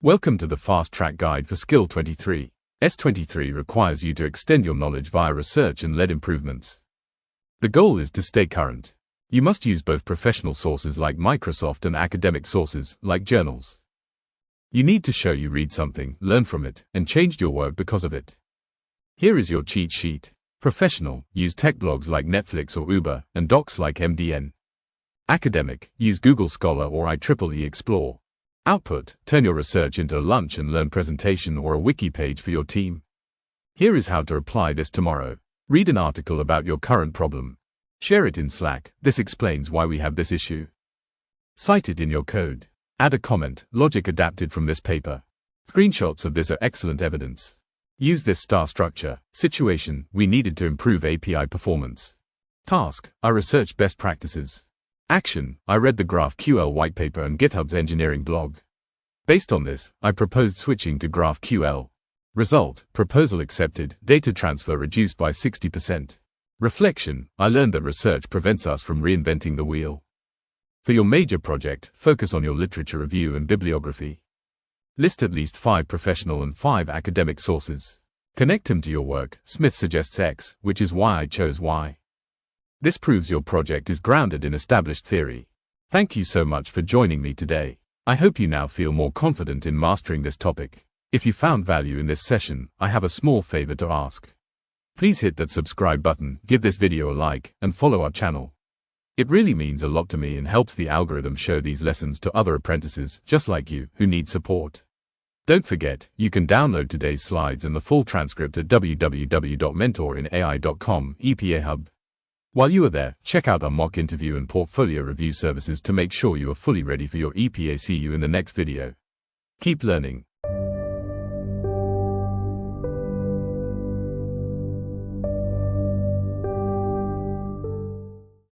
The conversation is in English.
Welcome to the Fast Track Guide for Skill 23. S23 requires you to extend your knowledge via research and lead improvements. The goal is to stay current. You must use both professional sources like Microsoft and academic sources like journals. You need to show you read something, learn from it, and changed your work because of it. Here is your cheat sheet. Professional, use tech blogs like Netflix or Uber, and docs like MDN. Academic, use Google Scholar or IEEE Explore. Output, turn your research into a lunch and learn presentation or a wiki page for your team. Here is how to apply this tomorrow. Read an article about your current problem. Share it in Slack. This explains why we have this issue. Cite it in your code. Add a comment, logic adapted from this paper. Screenshots of this are excellent evidence. Use this STAR structure. Situation, we needed to improve API performance. Task, I researched best practices. Action, I read the GraphQL whitepaper and GitHub's engineering blog. Based on this, I proposed switching to GraphQL. Result, proposal accepted, data transfer reduced by 60%. Reflection, I learned that research prevents us from reinventing the wheel. For your major project, focus on your literature review and bibliography. List at least 5 professional and 5 academic sources. Connect them to your work. Smith suggests X, which is why I chose Y. This proves your project is grounded in established theory. Thank you so much for joining me today. I hope you now feel more confident in mastering this topic. If you found value in this session, I have a small favor to ask. Please hit that subscribe button, give this video a like, and follow our channel. It really means a lot to me and helps the algorithm show these lessons to other apprentices just like you who need support. Don't forget, you can download today's slides and the full transcript at www.mentorinai.com EPA Hub. While you are there, check out our mock interview and portfolio review services to make sure you are fully ready for your EPA. See you in the next video. Keep learning.